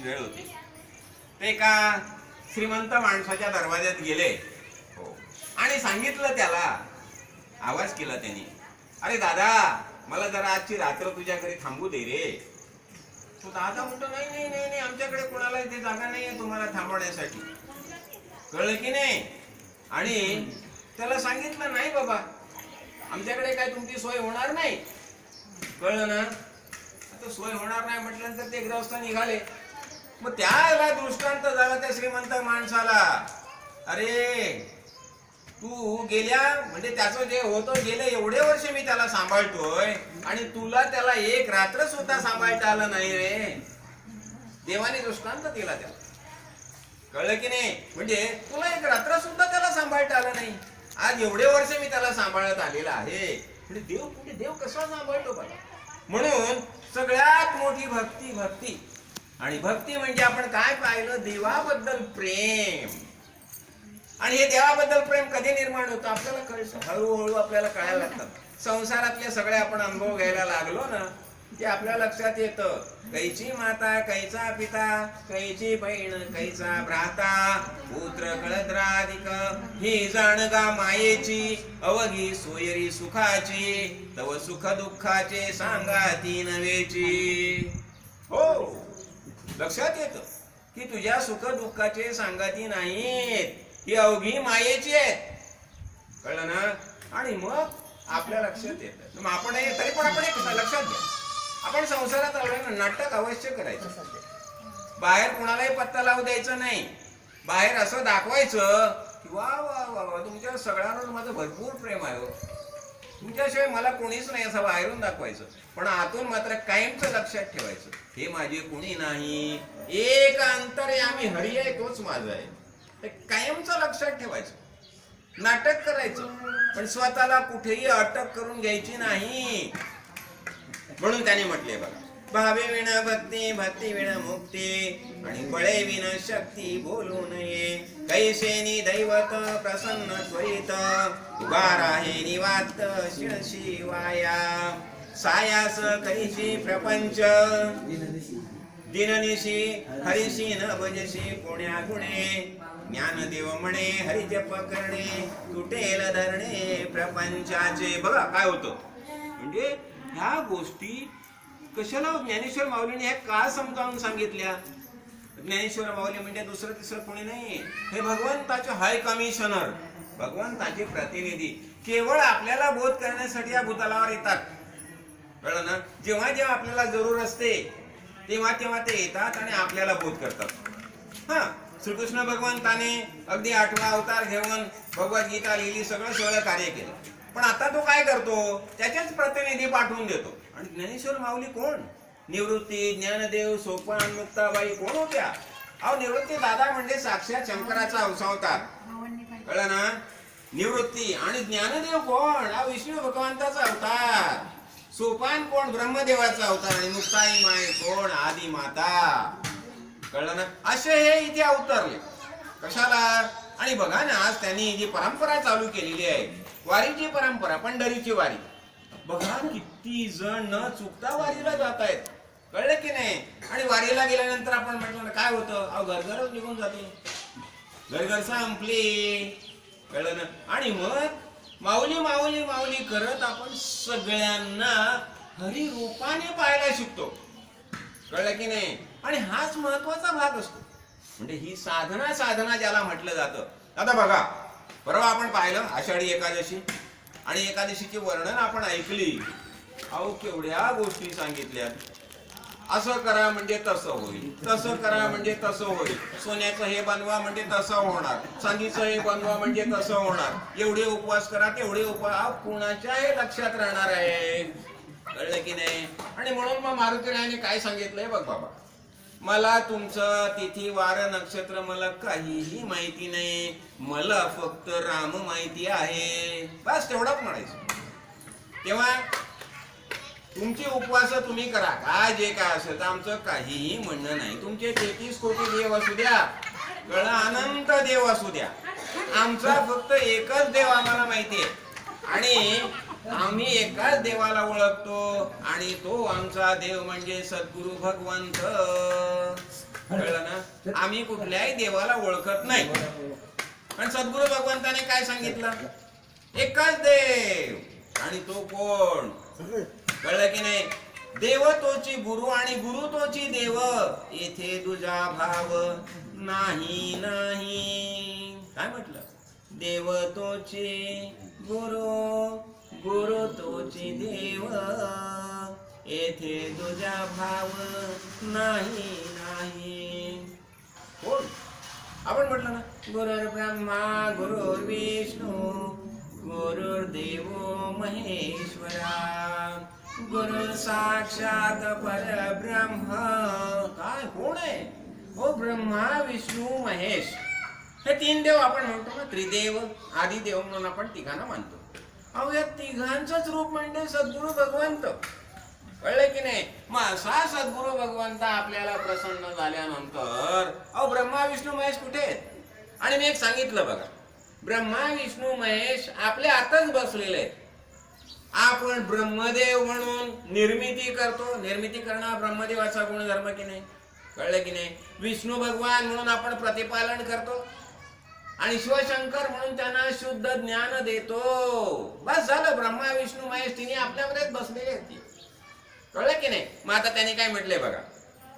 वेळ होती. ते एका श्रीमंत माणसाच्या दरवाज्यात गेले हो आणि सांगितलं त्याला, आवाज केला त्यांनी, अरे दादा मला जरा आजची रात्र तुझ्या घरी थांबू दे रे. तो दादा म्हणतो नाही नाही नाही नाही, आमच्याकडे कोणाला इथे जागा नाहीये तुम्हाला थांबवण्यासाठी. कळलं की नाही? आणि त्याला सांगितलं नाही बाबा आमच्याकडे काय तुमची सोय होणार नाही. कळलं ना? आता सोय होणार नाही म्हटल्यानंतर ते ग्रहस्थ निघाले. मग त्याला दृष्टांत झाला त्या श्रीमंत माणसाला, अरे तू गेल्या म्हणजे त्याचं जे होतं गेले एवढे वर्ष मी त्याला सांभाळतोय आणि तुला त्याला एक रात्र सुद्धा सांभाळता आलं नाही रे. देवाने दृष्टांत दिला त्याला. कळलं की नाही? म्हणजे तुला एक रात्र सुद्धा त्याला सांभाळता आलं नाही. आज एवढे वर्ष मी त्याला सांभाळत आलेला आहे. म्हणजे देव कसा सांभाळतो बघा. म्हणून सगळ्यात मोठी भक्ती भक्ती आणि भक्ती म्हणजे आपण काय पाहिलं, देवाबद्दल प्रेम. आणि हे देवाबद्दल प्रेम कधी निर्माण होतं आपल्याला कळतं, हळूहळू आपल्याला कळायला लागतं. संसारातले सगळे आपण अनुभव घ्यायला लागलो ना ते आपल्या लक्षात येतं. कैची माता कैचा पिता, कैची बहीण कैचा भ्राता, पुत्र कळद्राधिक ही जाणगा मायेची, अवघी सोयरी सुखाची, तव सुख दुःखाचे सांगाती नवेची. हो लक्षात येतं की तुझ्या सुख दुःखाचे सांगाती नाहीत, ही अवघी मायेची आहेत. कळलं ना? आणि मग आपल्या लक्षात येतं. मग आपण तरी पण आपण एक लक्षात घ्या, आपण संसारात आलोय ना, नाटक अवश्य करायचं. बाहेर कुणालाही पत्ता लावू द्यायचं नाही. बाहेर असं दाखवायचं की वा वा वा वा तुमच्या सगळ्यांवर माझं भरपूर प्रेम आहे, तुमच्याशिवाय मला कोणीच नाही असं बाहेरून दाखवायचं. पण आतून मात्र कायमचं लक्षात ठेवायचं, हे माझे कोणी नाही, एक अंतर्यामी हरी आहे तोच माझा आहे. ते कायमचं लक्षात ठेवायचं. नाटक करायचं पण स्वतःला कुठेही अटक करून घ्यायची नाही. म्हणून त्याने म्हटले बघा, भावे विण भक्ती, भक्ती विण मुक्ती, आणि बळे विण शक्ती बोलू नये. कैसेनी दैवत प्रसन्न त्वरित, उभार आहे निवात शिळशी वाया. सायास कैशी प्रपंच, दिननिशी हरिशी न भजशी पुण्या गुणे. ज्ञानदेव म्हणे हरिजप करणे, तुटेल धरणे प्रपंचाचे. बघा काय होतं म्हणजे ह्या गोष्टी कशाला ज्ञानेश्वर माऊलीने ह्या का समजावून सांगितल्या. ज्ञानेश्वर माऊली म्हणजे दुसरं तिसरं कोणी नाही, हे भगवंताचे हाय कमिशनर, भगवंताचे प्रतिनिधी. केवळ आपल्याला बोध करण्यासाठी या भूतलावर येतात. कळलं ना? जेव्हा जेव्हा आपल्याला जरूर असते तेव्हा तेव्हा ते येतात आणि आपल्याला बोध करतात. हा श्रीकृष्ण भगवंताने अगदी 8वा अवतार घेऊन भगवद्गीता लिहिली, सगळं कार्य केलं. पण आता तो काय करतो, त्याचेच प्रतिनिधी पाठवून देतो. आणि ज्ञानेश्वर माऊली कोण? निवृत्ती, ज्ञानदेव, सोपान, मुक्ताबाई कोण होत्या? अहो निवृत्ती दादा म्हणजे साक्षात शंकराचा अवतार. कळलं ना? निवृत्ती आणि ज्ञानदेव कोण? हा विष्णू भगवंताचा अवतार. सोपान कोण? ब्रह्मदेवाचा अवतार. आणि मुक्ताई माय कोण? आदी माता. कळलं ना? असे हे इथे अवतरले. कशाला? आणि बघा ना आज त्यांनी जी परंपरा चालू केलेली आहे, वारीची परंपरा, पंढरीची वारी. बघा किती जण न चुकता वारीला जात आहेत. कळलं की नाही? आणि वारीला गेल्यानंतर आपण म्हटलं काय होतं, अहो घरघरच निघून जाते, घरघर संपली. कळलं ना? आणि मग माऊली माऊली माऊली करत आपण सगळ्यांना हरी रूपाने पाहायला शिकतो. कळलं की नाही? आणि हाच महत्वाचा भाग असतो. म्हणजे ही साधना ज्याला म्हटलं जातं. आता बघा परवा आपण पाहिलं आषाढी एकादशी, आणि एकादशीचे वर्णन आपण ऐकली. अहो केवढ्या गोष्टी सांगितल्या. असं करा म्हणजे तसं होईल, तसं करा म्हणजे तसं होईल, सोन्याचं हे बनवा म्हणजे तसं होणार, चांदीचं हे बनवा म्हणजे तसं होणार, एवढे उपवास करा तेवढे उपवास. कुणाच्या हे लक्षात राहणार आहे? कळलं की नाही? आणि म्हणून मग मारुतीरायाने काय सांगितलंय बघ बाबा, मला तुमचं तिथी वार नक्षत्र मला काहीही माहिती नाही, मला फक्त राम माहिती आहे. बस तेवढंच म्हणायचं. तेव्हा तुमचे उपवास तुम्ही करा, काय जे काय असेल तर आमचं काहीही म्हणणं नाही. तुमचे 33 कोटी देव असू द्या, कळलं, अनंत देव असू द्या, आमचा फक्त एकच देव आम्हाला माहिती आहे. आणि आम्ही एकाच देवाला ओळखतो आणि तो आमचा देव म्हणजे सद्गुरु भगवंत. कळलं ना? आम्ही कुठल्याही देवाला ओळखत नाही. आणि सद्गुरु भगवंताने काय सांगितलं? एकच देव. आणि तो कोण? कळलं की नाही? देव तोची गुरु आणि गुरु तोची देव, येथे तुझा भाव नाही नाही. काय म्हटलं? देव तोची गुरु, गुरु तोची देव, येथे तुझा भाव नाही नाही. कोण? आपण म्हटलं ना, गुरुर् ब्रह्मा गुरुर्विष्णू गुरुर्देव महेश्वरा, गुरु साक्षात परब्रह्म. काय कोण आहे? हो, ब्रह्मा विष्णू महेश. हे तीन देव आपण म्हणतो ना, त्रिदेव आदिदेव म्हणून आपण तिघांना मानतो. अहो, या तिघांचंच रूप म्हणजे सद्गुरु भगवंत. कळलं की नाही? मग असा सद्गुरु भगवंत आपल्याला प्रसन्न झाल्यानंतर अहो ब्रह्मा विष्णू महेश कुठे आहेत? आणि मी एक सांगितलं बघा, ब्रह्मा विष्णू महेश आपल्या आतच बसलेले आहेत. आपण ब्रह्मदेव म्हणून निर्मिती करतो. निर्मिती करणं ब्रह्मदेवाचा गुणधर्म की नाही? कळलं की नाही? विष्णू भगवान म्हणून आपण प्रतिपालन करतो आणि शिवशंकर म्हणून त्यांना शुद्ध ज्ञान देतो. बस झालं. ब्रह्मा विष्णू महेश तिने आपल्यामध्येच बसलेले आहेत. कळलं की नाही? मग आता त्याने काय म्हटलंय बघा,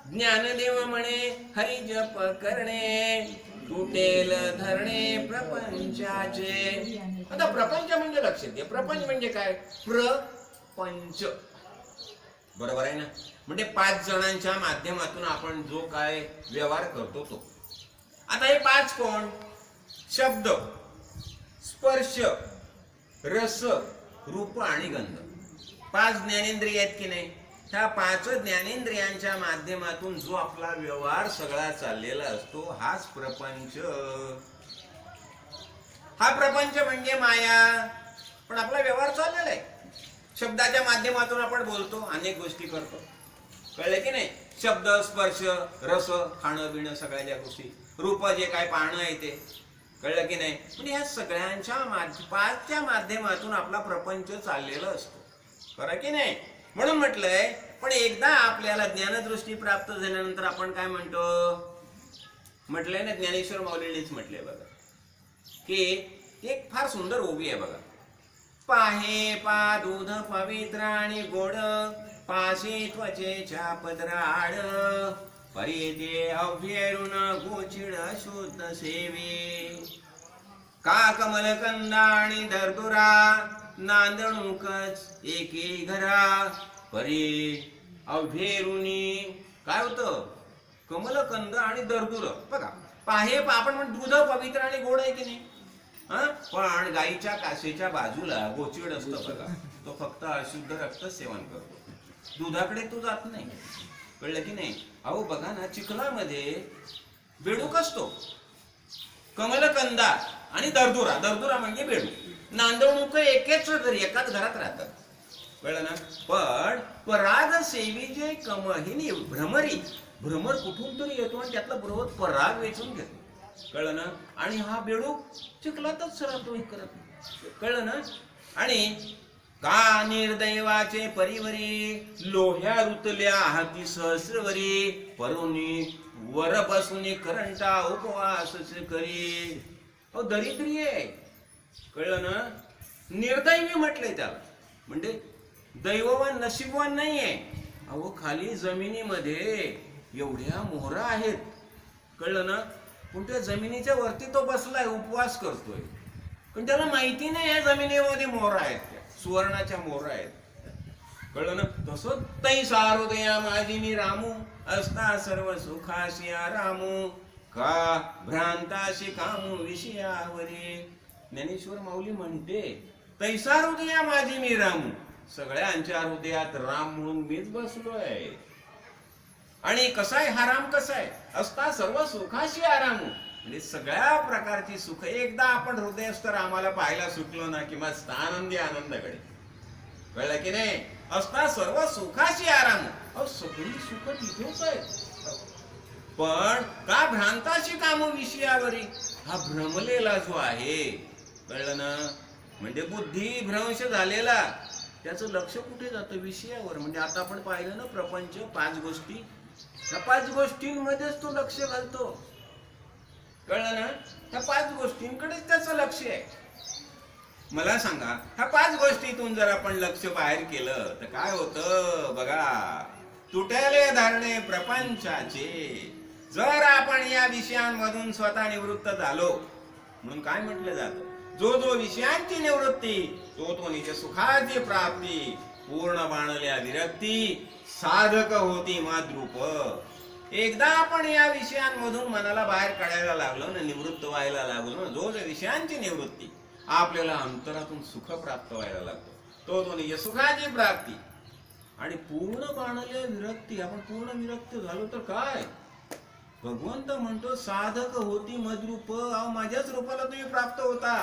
ज्ञानदेव म्हणे हरी जप करणे, तुटेल धरणे प्रपंचाचे. आता प्रपंच म्हणजे लक्षात घे, प्रपंच म्हणजे काय? प्रपंच. बरोबर आहे ना? म्हणजे 5 जणांच्या माध्यमातून आपण जो काय व्यवहार करतो तो. आता हे 5 कोण? शब्द, स्पर्श, रस, रूप आणि गंध. 5 ज्ञानेंद्रिय आहेत की नाही? ह्या 5 ज्ञानेंद्रियांच्या माध्यमातून जो आपला व्यवहार सगळा चाललेला असतो हाच प्रपंच. हा प्रपंच म्हणजे माया. पण आपला व्यवहार चाललेला आहे. शब्दाच्या माध्यमातून आपण बोलतो, अनेक गोष्टी करतो. कळले की नाही? शब्द, स्पर्श, रस, खाणं पिणं, सगळ्या ज्या गोष्टी, रूप जे काय पाहणं आहे ते. कळलं की नाही? म्हणजे ह्या सगळ्यांच्या 5च्या माध्यमातून आपला प्रपंच चाललेला असतो. खरं की नाही? म्हणून म्हटलंय, पण एकदा आपल्याला ज्ञानदृष्टी प्राप्त झाल्यानंतर आपण काय म्हणतो? म्हटलंय ना, ज्ञानेश्वर माऊलींनीच म्हटलंय बघा, की एक फार सुंदर ओवी आहे बघा. पाहे पा दूध पवित्र आणि गोड, पाशी त्वचेच्या पदराड, परिते अव्यरुण गोचिड शुद्ध सेवे. का कमलकंदा आणि दर्दुरा, नांदणूकच एके घरा, परी अव्यरुणी. काय होतं? कमलकंद आणि दर्दुर. बघा, पाहे आपण म्हणतो दूध पवित्र आणि गोड आहे की नाही? पण गाईच्या कासेच्या बाजूला गोचिड असतो बघा, तो फक्त अशुद्ध रक्त सेवन करतो, दुधाकडे तो जात नाही. कळलं की नाही? अहो बघा ना, चिखलामध्ये बेडूक असतो, कमलकंदा आणि दर्दुरा. दर्दुरा म्हणजे बेडूक. नांदवणूक एकाच घरात राहतात. कळलं ना? पण पराग सेवी जे कमहिनी भ्रमरी, भ्रमर कुठून तरी येतो आणि त्यातला बरोबर पराग वेचून घेतो. कळलं ना? आणि हा बेडूक चिखलातच राहतो करत. कळलं ना? आणि का निर्दैवाचे परिवरी, लोह्या रुतल्या हाती सहस्रवरी, परोनी वर बसून करंटा उपवास करी. अहो दरिद्री आहे. कळलं ना? निर्दैवी म्हटलंय त्याला, म्हणजे दैववान नशीबवान नाहीये. अहो खाली जमिनीमध्ये एवढ्या मोहरा आहेत. कळलं ना? पण त्या जमिनीच्या वरती तो बसलाय, उपवास करतोय, पण त्याला माहिती नाही या जमिनीमध्ये मोहरा आहेत, त्या सुवर्णाच्या मोहरा आहेत. कळलं ना? तसं तैसा हृदया माझी मी रामू, असता सर्व सुखाशी आरामू, का भ्रांताशी कामू विषयावरी. ज्ञानेश्वर माऊली म्हणते, तैसा हृदया माझी मी रामू, सगळ्यांच्या हृदयात राम म्हणून मीच बसलोय. आणि कसा आहे हा राम? कसा आहे? असता सर्व सुखाशी आरामू, म्हणजे सगळ्या प्रकारची सुख. एकदा आपण हृदयस्थ रामाला पाहायला सुटलो ना की मस्त आनंदी आनंदाकडे. कळलं की नाही? असता सर्व सुखाशी आरामू. अहो सगळी सुख तिथेच आहेत, पण का भ्रांताशी कामू विषयावरी, हा भ्रमलेला जो आहे. कळलं ना? म्हणजे बुद्धिभ्रंश झालेला, त्याचं लक्ष कुठे जातं? विषयावर. म्हणजे आता आपण पाहिलं ना प्रपंच, 5 गोष्टी, त्या 5 गोष्टींमध्येच तो लक्ष घालतो. कळलं ना? त्या 5 गोष्टींकडेच त्याचं लक्ष आहे. मला सांगा, ह्या 5 गोष्टीतून जर आपण लक्ष बाहेर केलं तर काय होतं बघा. तुटले धरणे प्रपंचाचे. जर आपण या विषयांमधून स्वतः निवृत्त झालो, म्हणून काय म्हटलं जातं, जो जो विषयांची निवृत्ती, तो निज सुखाची प्राप्ती, पूर्ण बाणल्या विरक्ती, साधक होती माद्रूप. एकदा आपण या विषयांमधून मनाला बाहेर काढायला लागलो ना, निवृत्त व्हायला लागलो ना, जो विषयांची निवृत्ती, आपल्याला अंतरातून सुख प्राप्त व्हायला लागतो, तो निज सुखाची प्राप्ती आणि पूर्ण बाणल्या विरक्ती. आपण पूर्ण विरक्त झालो तर काय, भगवंत म्हणतो साधक होती मद्रूप. माझ्याच रूपाला तुम्ही प्राप्त होता.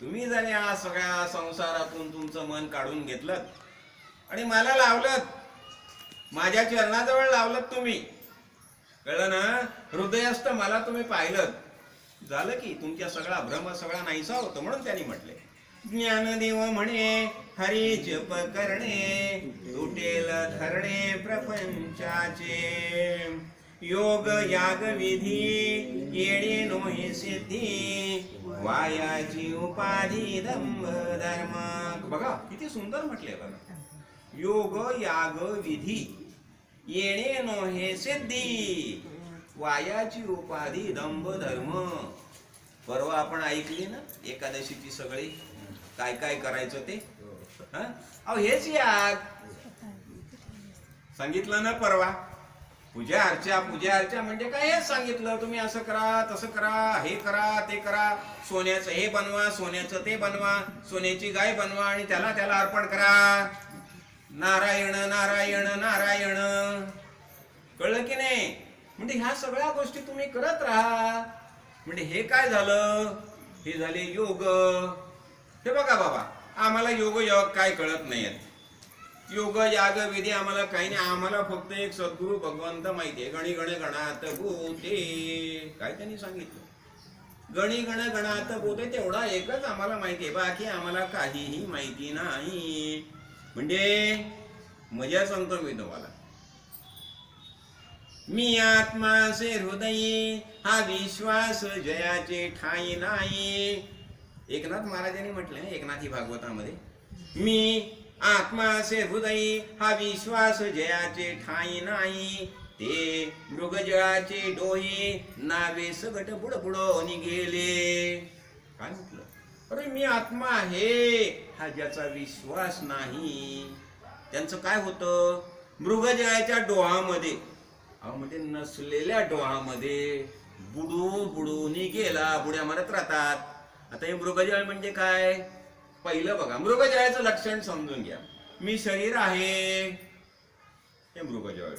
तुम्ही जर या सगळ्या संसारातून तुमचं मन काढून घेतलं आणि मला लावलं, माझ्या चरणाजवळ लावलं तुम्ही, कळलं ना, हृदयस्थ मला तुम्ही पाहिलं, झालं की तुमच्या सगळा भ्रम सगळा नाहीसा होतो. म्हणून त्यांनी म्हटले, ज्ञानदेव म्हणे हरी जप करणे, तुटेल धरणे प्रपंचाचे, योग याग विधी येणे नोहे सिद्धी, वायाची उपाधी दंभ धर्म. बघा किती सुंदर म्हटले बघा. योग याग विधी येणे नोहे सिद्धी, वायाची उपाधी दंभ धर्म. परवा आपण ऐकली ना एकादशीची सगळी, काय काय करायचं ते. अहो हेच याग सांगितलं ना परवा. पूजा अर्चा म्हणजे काय, हेच सांगितलं. तुम्ही असं करा, तसं करा, हे करा, ते करा, सोन्याचं हे बनवा, सोन्याचं ते बनवा, सोन्याची गाय बनवा आणि त्याला अर्पण करा. नारायण नारायण नारायण. कळलं की नाही? म्हणजे ह्या सगळ्या गोष्टी तुम्ही करत राहा. म्हणजे हे काय झालं, हे झाले योग. हे बघा बाबा, आम्हाला योग काय कळत नाहीत. योग याग विधी आम्हाला काही नाही. आम्हाला फक्त एक सद्गुरु भगवंत माहितीये. गणी गण गणात बोते, काय त्यांनी सांगितलं, गणी गण गणात बोते, तेवढा एकच आम्हाला माहितीये, बाकी आम्हाला काहीही माहिती नाही. म्हणजे मजा सांगतो मी तुम्हाला. मी आत्मासे हृदयी, हा विश्वास जयाचे ठाई नाही. एकनाथ महाराजांनी म्हटलं एकनाथी भागवतामध्ये, मी आत्मासे हृदयी, हा विश्वास जयाचे ठाई नाही. ते मृगजळाचे डोही, नावे सगट बुडबुड निघेले. काय म्हटलं, अरे मी आत्मा आहे, हा ज्याचा विश्वास नाही, त्यांचं काय होतं, मृगजळाच्या डोहामध्ये, म्हणजे नसलेल्या डोहामध्ये बुडून गेला, बुड्या मारत राहतात. आता हे मृगजळ म्हणजे काय, पहिलं बघा, मृगजळाचं लक्षण समजून घ्या. मी शरीर आहे, हे मृगजळ.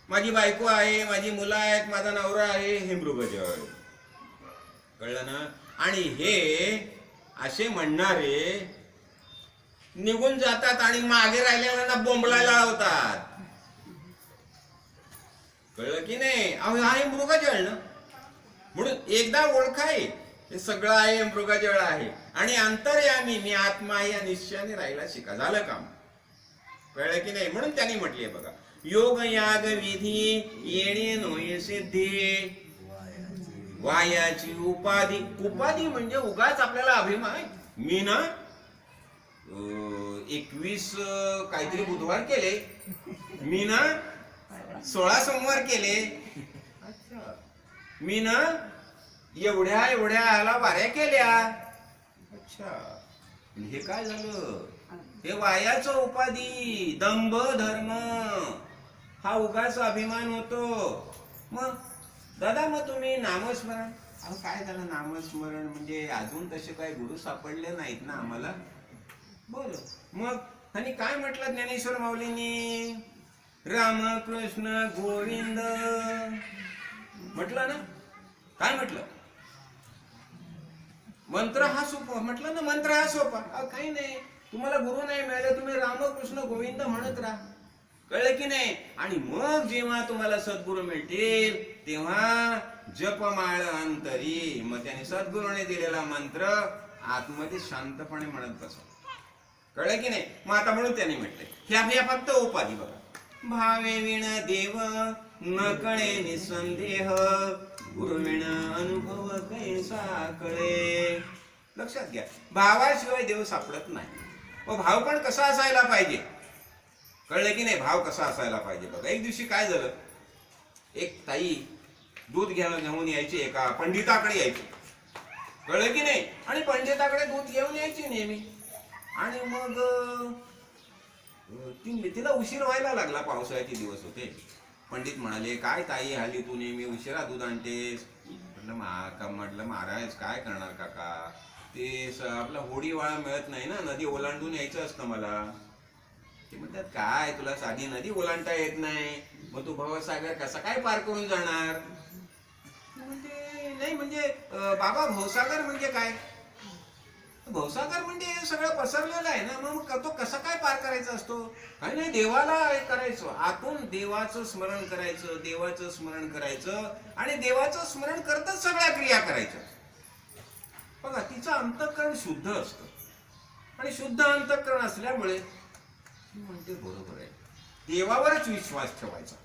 माझी बायको आहे, माझी मुलं आहेत, माझा नवरा आहे, हे मृगजळ. कळलं ना? आणि हे असे म्हणणारे निघून जातात आणि मागे राहिलेल्यांना बोंबलायला लावतात. कळलं की नाही? अहो आहे मृगजळ ना. म्हणून एकदा ओळखाय, हे सगळं आहे मृगजळ आहे. आणि अंतर्यामी मी आत्मा या निश्चयाने राहायला शिका. झालं काम? कळलं की नाही? म्हणून त्यांनी म्हटले बघा, योग याग विधी येणे नोये सिद्धी, वायाची उपाधी. उपाधी म्हणजे उगाच आपल्याला अभिमान. मी ना 21 काहीतरी बुधवार केले, मी ना 16 सोमवार केले, मी ना एवढ्या ह्याला वाऱ्या केल्या. अच्छा, हे काय झालं? हे वायाचं उपाधी, दंभ धर्म, हा उगाच अभिमान होतो. मग दादा, मग तुम्ही नामस्मरण, अहो काय झालं नामस्मरण म्हणजे, अजून तसे काही गुरु सापडले नाहीत ना आम्हाला. बरं, मग आणि काय म्हटलं ज्ञानेश्वर माऊलींनी, राम कृष्ण गोविंद म्हटलं ना. काय म्हटलं? मंत्र हा सोपा म्हटलं ना, मंत्र हा सोपा. काही नाही, तुम्हाला गुरु नाही मिळाले, तुम्ही रामकृष्ण गोविंद म्हणत राहा. कळलं की नाही? आणि मग जेव्हा तुम्हाला सद्गुरू मिळतील तेव्हा जपमाळ अंतरी, मग त्याने सद्गुरूने दिलेला मंत्र आतमध्ये शांतपणे म्हणत बसा. कळलं की नाही? मग आता म्हणून त्यांनी म्हटलंय ह्या फक्त उपाधी बघा. भावे विण देव न कळे निसंदेह, गुरुविण अनुभव कैसा कळे. लक्षात घ्या, भावाशिवाय देव सापडत नाही. व भाव पण कसा असायला पाहिजे? कळलं की नाही? भाव कसा असायला पाहिजे बघा. एक दिवशी काय झालं, एक ताई दूध घेऊन यायची, एका पंडिताकडे यायची. कळलं की नाही? आणि पंडिताकडे दूध घेऊन यायची नेहमी. आणि मग तिला उशीर व्हायला लागला, पावसाळ्याचे दिवस होते. पंडित म्हणाले, काय ताई हल्ली तू नेहमी उशिरा दूध आणतेस? म्हटलं महाराज काय करणार काका, ते आपला होडीवाळा मिळत नाही ना, नदी ओलांडून यायचं असतं मला. ते म्हणतात काय तुला साधी नदी ओलांडता येत नाही, मग तू भवसागर कसा काय पार करून जाणार? नाही म्हणजे बाबा भवसागर म्हणजे काय? भवसागर म्हणजे सगळं पसरलेलं आहे ना, मग तो कसा काय पार करायचा असतो? काही नाही, देवाला करायचं, आतून देवाचं स्मरण करायचं, देवाचं स्मरण करायचं, आणि देवाचं स्मरण करतच सगळ्या क्रिया करायच्या. बघा, तिचं अंतःकरण शुद्ध असतं, आणि शुद्ध अंतःकरण असल्यामुळे म्हणते बरोबर आहे, देवावरच विश्वास ठेवायचा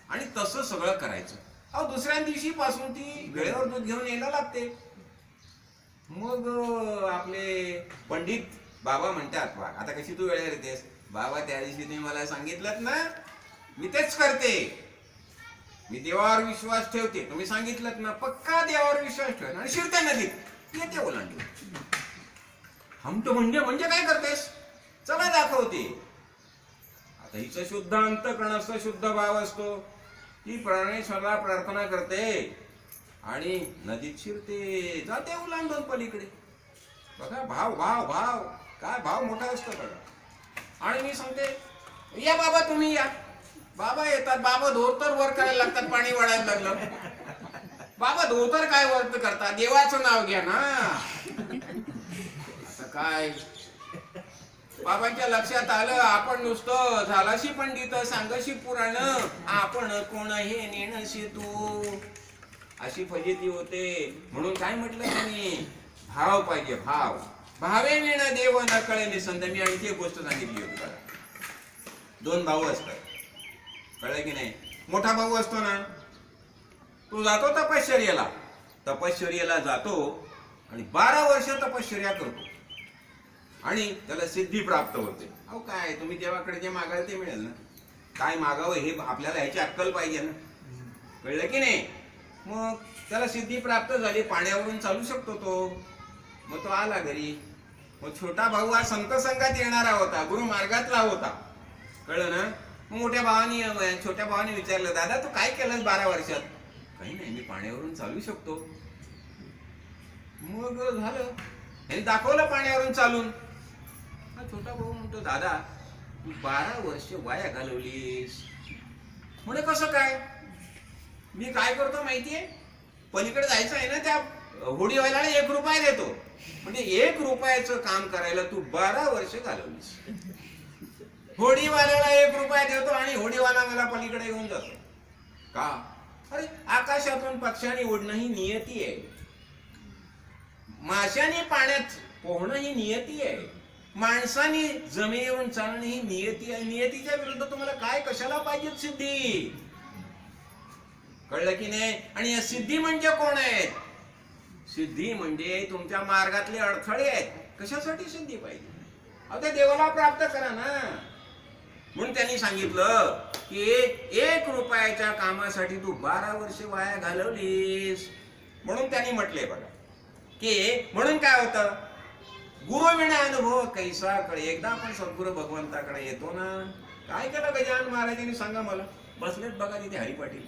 आणि तसं सगळं करायचं. अहो, दुसऱ्या दिवशी पासून ती वेळेवर दूध घेऊन यायला लागते. मग आपले पंडित बाबा म्हणतात, आता कशी तू वेळेवर येतेस? बाबा, त्या दिवशी तुम्ही मला सांगितलं ना, मी तेच करते. मी देवावर विश्वास ठेवते, तुम्ही सांगितलं ना, पक्का देवावर विश्वास ठेव. आणि शिरत्या नदीत येते ओलांडून. हमतो म्हणजे काय करतेस? चला दाखवते. आता हिचं शुद्ध अंतःकरण असतं, शुद्ध भाव असतो. ती प्राणेश्वराला प्रार्थना करते आणि नदीत शिरते, जाते ओलांडून पलीकडे. बघा, भाव भाव भाव काय भाव मोठा असतो बघा. आणि मी सांगते, या बाबा तुम्ही या. बाबा येतात, बाबा धोतर वर करायला लागतात, पाणी वाढायला लागलं. बाबा धोतर काय वर करतात? देवाचं नाव घ्या ना. आता काय बाबांच्या लक्षात आलं, आपण नुसतं झालाशी पंडित, सांगशी पुराण, आपण कोण हे नेणशी तू, अशी फजिती होते. म्हणून काय म्हटलं त्यांनी? भाव पाहिजे, भाव. भावे विण देव न कळे निसंदेह. मी आणखी एक गोष्ट सांगितली होती बघा. दोन भाऊ असतात, कळलं की नाही? मोठा भाऊ असतो ना, तो जातो तपश्चर्याला जातो आणि 12 वर्ष तपश्चर्या करतो आणि त्याला सिद्धी प्राप्त होते. अहो काय, तुम्ही देवाकडे जे मागाल ते मिळेल ना. काय मागावं हे आपल्याला ह्याची अक्कल पाहिजे ना. कळलं की नाही? मग त्याला सिद्धी प्राप्त झाली, पाण्यावरून चालू शकतो तो. मग तो आला घरी. मग छोटा भाऊ हा संत संघात येणारा होता, गुरु मार्गातला होता. कळलं ना? मग छोट्या भावाने विचारलं, दादा तू काय केलंस 12 वर्षात? काही नाही, मी पाण्यावरून चालू शकतो. मग झालं, ह्याने दाखवलं पाण्यावरून चालून. छोटा भाऊ म्हणतो, दादा तू 12 वर्ष वाया घालवलीस. म्हणे कसं काय? मी काय करतो माहितीये, पलीकडे जायचं आहे ना, त्या होडीवाल्याला 1 रुपया देतो. म्हणजे 1 रुपयाचं काम करायला तू 12 वर्ष घालवलीस. होडीवाल्याला 1 रुपया देतो आणि होडीवाला मला पलीकडे घेऊन जातो का? अरे, आकाशातून पक्ष्याने उडणं ही नियती आहे, माशाने पाण्यात पोहणं ही नियती आहे, माणसाने जमिनीवरून चालणं ही नियती आहे. नियतीच्या विरुद्ध तुम्हाला काय कशाला पाहिजे सिद्धी? कळलं की नाही? आणि या सिद्धी म्हणजे कोण आहेत? सिद्धी म्हणजे तुमच्या मार्गातले अडथळे आहेत. कशासाठी सिद्धी पाहिजे? अहो, त्या देवाला प्राप्त करा ना. म्हणून त्यांनी सांगितलं की 1 रुपयाच्या कामासाठी तू 12 वर्ष वाया घालवलीस. म्हणून त्यांनी म्हटले बघा की, म्हणून काय होतं, गुरुविना अनुभव कैसा कळे. एकदा आपण सद्गुरु भगवंताकडे येतो ना, काय केलं गजानन महाराजांनी सांगा मला? बसलेत बघा तिथे हरी पाटील.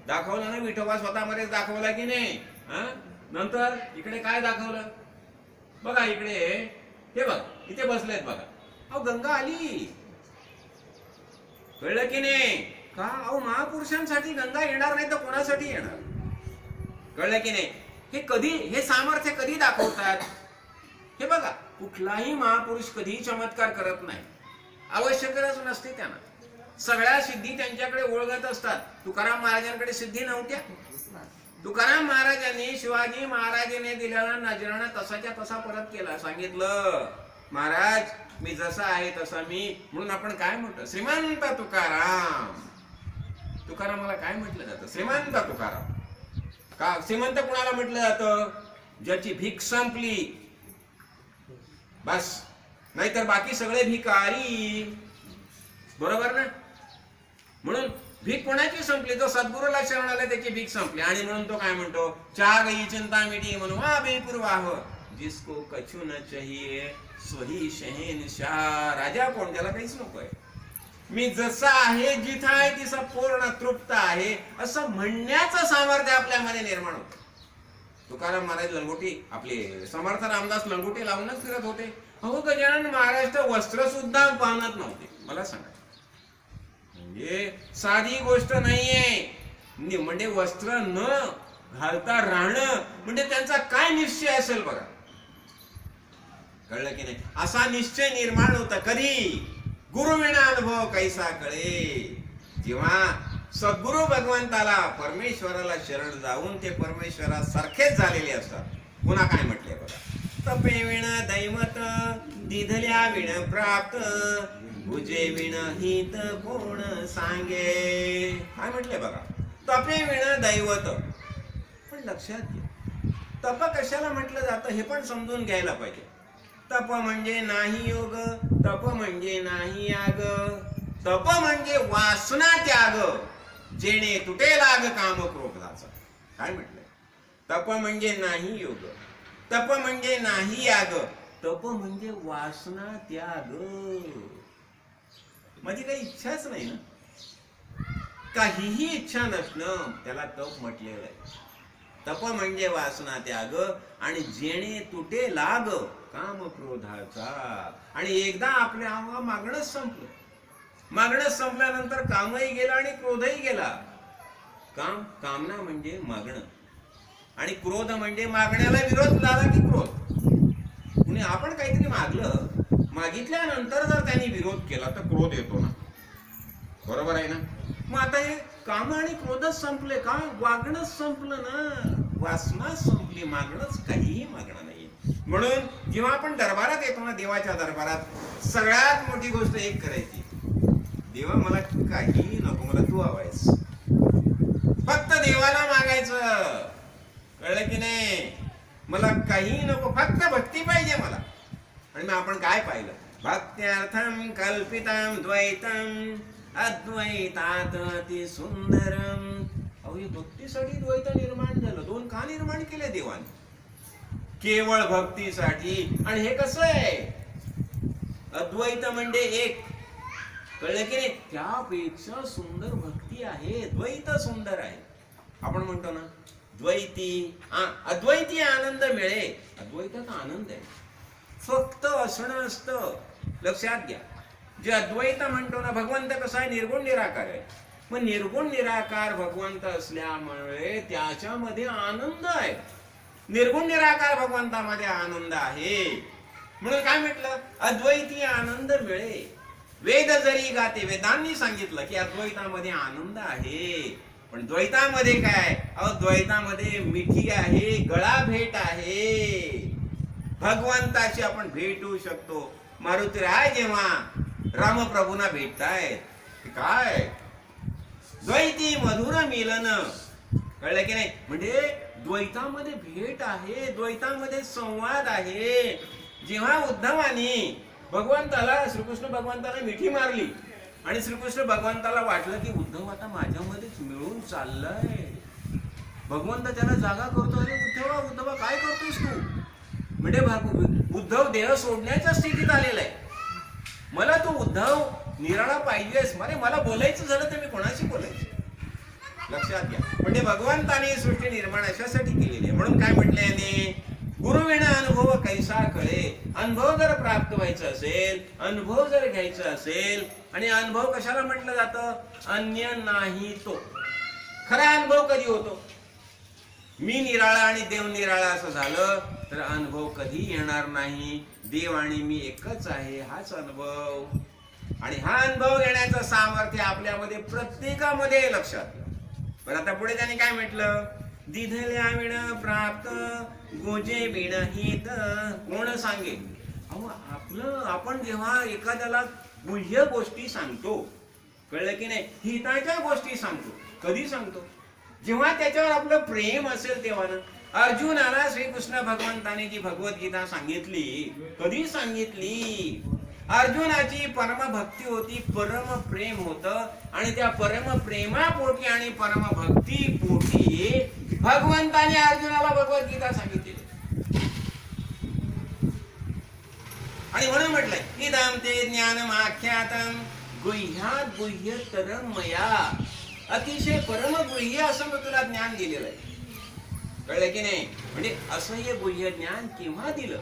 दाखवलं ना विठोबा स्वतःमध्येच दाखवला की नाही? नंतर इकडे काय दाखवलं बघा, इकडे हे बघ, इथे बसलेत बघा. अहो, गंगा आली. कळलं की नाही? का? अहो, महापुरुषांसाठी गंगा येणार नाही तर कोणासाठी येणार? कळलं की नाही? हे सामर्थ्य कधी दाखवतात? हे बघा, कुठलाही महापुरुष कधी चमत्कार करत नाही, आवश्यकच नसते त्यांना. सगळ्या सिद्धी त्यांच्याकडे ओळखत असतात. तुकाराम महाराजांकडे सिद्धी नव्हत्या. तुकाराम महाराजांनी शिवाजी महाराजांनी दिलेला नजराणा तसाच्या तसा परत केला. सांगितलं, महाराज मी जसा आहे तसा मी. म्हणून आपण काय म्हणतो, श्रीमंत तुकाराम. तुकारामाला काय म्हटलं जातं, श्रीमंत तुकाराम. का श्रीमंत कुणाला म्हटलं जातं, ज्याची भीक संपली बस, नाहीतर बाकी सगळे भिकारी. बरोबर ना. म्हणून भीक कोणाची संपली, तो सद्गुरूला शरण आला त्याची भीक संपली. आणि म्हणून तो काय म्हणतो, चा गई चिंता मिटी म्हणून वा बेपुरवाह, जिसको कछु न चाहिए सोही शहेनशाह. राजा कोण, त्याला काहीच नकोय. मी जसा आहे, जिथं आहे तिथं पूर्ण तृप्त आहे, असं म्हणण्याचं सामर्थ्य आपल्यामध्ये निर्माण होतं. तुकाराम महाराज लंगोटी, आपले समर्थ रामदास लंगोटी लावूनच फिरत होते. अहो गजानन महाराज तर वस्त्र सुद्धा पाहत नव्हते. मला सांगा, म्हणजे साधी गोष्ट नाहीये. म्हणजे वस्त्र न घालता राहणं म्हणजे त्यांचा काय निश्चय असेल बघा. कळलं की नाही. असा निश्चय निर्माण होता कधी, गुरुविना अनुभव कैसा कळे. जेव्हा सद्गुरु भगवंताला परमेश्वराला शरण जाऊन ते परमेश्वरासारखेच झालेले असतात. पुन्हा काय म्हटले बघा, तपे विण दैवत दिधल्या विण प्राप्त, भुजे विण हित कोण सांगे. काय म्हटले बघा, तपे विण दैवत. पण लक्षात घ्या, तप कशाला म्हटलं जातं हे पण समजून घ्यायला पाहिजे. तप म्हणजे नाही योग, तप म्हणजे नाही याग, तप म्हणजे वासना त्याग, जेणे तुटे लाग काम क्रोधाचा. काय म्हटलंय, तप म्हणजे नाही योग, तप म्हणजे नाही याग, तप म्हणजे वासना त्याग. माझी काही इच्छाच नाही ना, काहीही इच्छा नसणं त्याला तप म्हटलेलं आहे. तप म्हणजे वासना त्याग आणि जेणे तुटे लाग काम क्रोधाचा. आणि एकदा आपल्या मागणंच संपलं, मागणंच संपल्यानंतर कामही गेला आणि क्रोधही गेला. कामना म्हणजे मागणं आणि क्रोध म्हणजे मागण्याला विरोध झाला की क्रोध. कुणी आपण काहीतरी मागलं, मागितल्यानंतर जर त्यांनी विरोध केला तर क्रोध येतो ना. बरोबर आहे ना. मग आता हे काम आणि क्रोधच संपले का, वागणंच संपलं ना, वासना संपली, मागणंच काहीही मागणं नाही. म्हणून जेव्हा आपण दरबारात येतो ना, देवाच्या दरबारात सगळ्यात मोठी गोष्ट एक करायची, देवा मला काहीही नको, मला तू हवायस. फक्त देवाला मागायचं. कळलं की नाही. मला काही नको, फक्त भक्ती पाहिजे मला. आणि मग आपण काय पाहिलं, भक्त्यार्थम कल्पितम द्वैतम अद्वैतात अति सुंदरम. अहो ही भक्तीसाठी द्वैत निर्माण झालं. दोन का निर्माण केले देवाने, केवळ भक्तीसाठी. आणि हे कसं आहे, अद्वैत म्हणजे एक. कळलं की नाही. त्यापेक्षा सुंदर भक्ती आहे, द्वैत सुंदर आहे. आपण म्हणतो ना द्वैती अद्वैती आनंद मिळे. अद्वैतात आनंद आहे, फक्त असणं असतं. लक्षात घ्या, जे अद्वैत म्हणतो ना, भगवंत कसा आहे, निर्गुण निराकार आहे. मग निर्गुण निराकार भगवंत असल्यामुळे त्याच्यामध्ये आनंद आहे. निर्गुण निराकार भगवंतामध्ये आनंद आहे. म्हणून काय म्हटलं, अद्वैती आनंद मिळे. वेद जरी गाते, वेदांनी सांगितलं की अद्वैतामध्ये आनंद आहे. पण द्वैतामध्ये काय, अद्वैतामध्ये मिठी आहे, गळा भेट आहे. भगवंताची आपण भेटू शकतो. मारुतीराय जेव्हा रामप्रभूंना भेटतायत, काय द्वैती मधुर मिलन. कळलं की नाही. म्हणजे द्वैतामध्ये भेट आहे, द्वैतामध्ये संवाद आहे. जेव्हा उद्धवानी भगवंताला, श्रीकृष्ण भगवंताला मिठी मारली आणि श्रीकृष्ण भगवंताला वाटलं की उद्धव आता माझ्यामध्येच मिळून चाललाय. भगवंत त्याला जागा करतो, अरे उद्धवा काय करतोस तू. म्हणजे उद्धव देह सोडण्याच्या स्थितीत आलेला आहे. मला तू उद्धव निराळा पाहिजेस. मला बोलायचं झालं तर मी कोणाशी बोलायचं. लक्षात घ्या. म्हणजे भगवंताने सृष्टी निर्माण अशासाठी केलेली आहे. म्हणून काय म्हटलंय याने, गुरुविना अनुभव कैसा कळे. अनुभव जर प्राप्त व्हायचा असेल, अनुभव जर घ्यायचा असेल, आणि अनुभव कशाला म्हटलं जातं, अन्य नाही तो. खरा अनुभव कधी होतो, मी निराळा आणि देव निराळा असं झालं तर अनुभव कधी येणार नाही. देव आणि मी एकच आहे, हाच अनुभव. आणि हा अनुभव घेण्याचं सामर्थ्य आपल्यामध्ये प्रत्येकामध्ये. लक्षात. पण आता पुढे त्यांनी काय म्हटलं, दिधल्या विण प्राप्त गोजे बिण हित कोण सांगे. अहो आपण जेव्हा एखाद्याला गुह्य गोष्टी सांगतो, कळलं की नाही, हिताच्या गोष्टी सांगतो, कधी सांगतो? जेव्हा त्याच्यावर आपलं प्रेम असेल तेव्हा ना. अर्जुनाला श्रीकृष्ण भगवंताने जी भगवद्गीता सांगितली, कधी सांगितली? अर्जुनाची परमभक्ती होती, परम प्रेम होतं, आणि त्या परम प्रेमापोटी आणि परमभक्ती पोटी भगवंताने अर्जुनाला भगवद्गीता सांगितली. आणि म्हणून म्हटलंय इदं ते ज्ञानमाख्यातं गुह्यात गुह्यतरं मया. अतिशय परम गुह्य असं मी तुला ज्ञान दिलेलं आहे, कळलं की नाही. म्हणजे असं हे गुह्य ज्ञान केव्हा दिलं?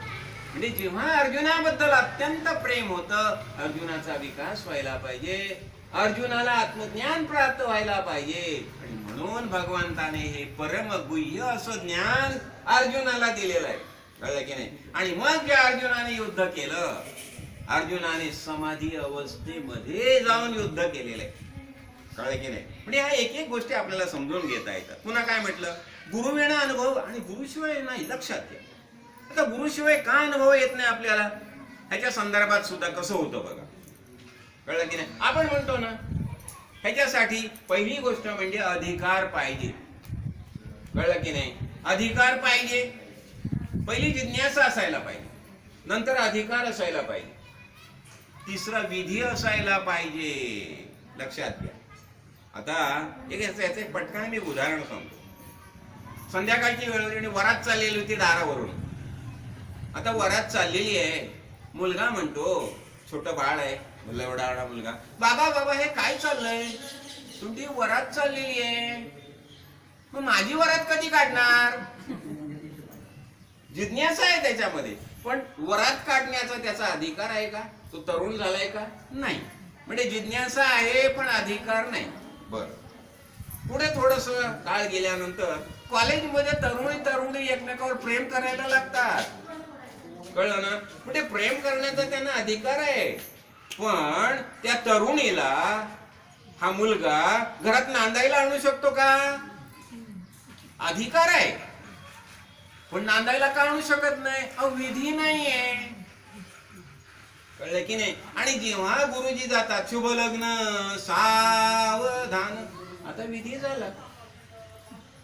म्हणजे जेव्हा अर्जुनाबद्दल अत्यंत प्रेम होतं, अर्जुनाचा विकास व्हायला पाहिजे, अर्जुनाला आत्मज्ञान प्राप्त व्हायला पाहिजे, आणि म्हणून भगवंताने हे परम गुह्य असं ज्ञान अर्जुनाला दिलेलं आहे, कळलं की नाही. आणि मग जे अर्जुनाने युद्ध केलं, अर्जुनाने समाधी अवस्थेमध्ये जाऊन युद्ध केलेलं आहे, कळलं की नाही. म्हणजे ह्या एक एक गोष्टी आपल्याला समजून घेता येतात. पुन्हा काय म्हटलं, गुरुविणा अनुभव, आणि गुरुशिवाय नाही, लक्षात घ्या. आता गुरुशिवाय का अनुभव येत नाही आपल्याला, ह्याच्या संदर्भात सुद्धा कसं होतं बघा, कळलं की नाही. आपण म्हणतो ना, ह्याच्यासाठी पहिली गोष्ट म्हणजे अधिकार पाहिजे, कळलं की नाही. अधिकार पाहिजे, पहिली जिज्ञासा असायला पाहिजे, नंतर अधिकार असायला पाहिजे, तिसरा विधी असायला पाहिजे, लक्षात घ्या. आता याचे पटकन मी उदाहरण सांगतो. संध्याकाळची वेळ होती आणि वरात चाललेली होती दारावरून. आता वरात चाललेली आहे, मुलगा म्हणतो, छोटं बाळ आहे, एवढा मुलगा, बाबा बाबा हे काय चाललंय? तुमची वरात चाललेली आहे, मग माझी वरात कधी काढणार? जिज्ञासा आहे त्याच्यामध्ये, पण वरात काढण्याचा त्याचा अधिकार आहे का? तो तरुण झालाय का? नाही. म्हणजे जिज्ञासा आहे पण अधिकार नाही. बर, पुढे थोडस काळ गेल्यानंतर कॉलेजमध्ये तरुणी एकमेकावर प्रेम करायला लागतात, कळलं ना. म्हणजे प्रेम करण्याचा त्यांना अधिकार आहे, पण त्या तरुणीला हा मुलगा घरात नांदायला आणू शकतो का? अधिकार आहे, पण नांदायला का आणू शकत नाही? विधी नाहीये, कळलं की नाही. आणि जेव्हा गुरुजी जातात, शुभ लग्न सावधान, आता विधी झाला,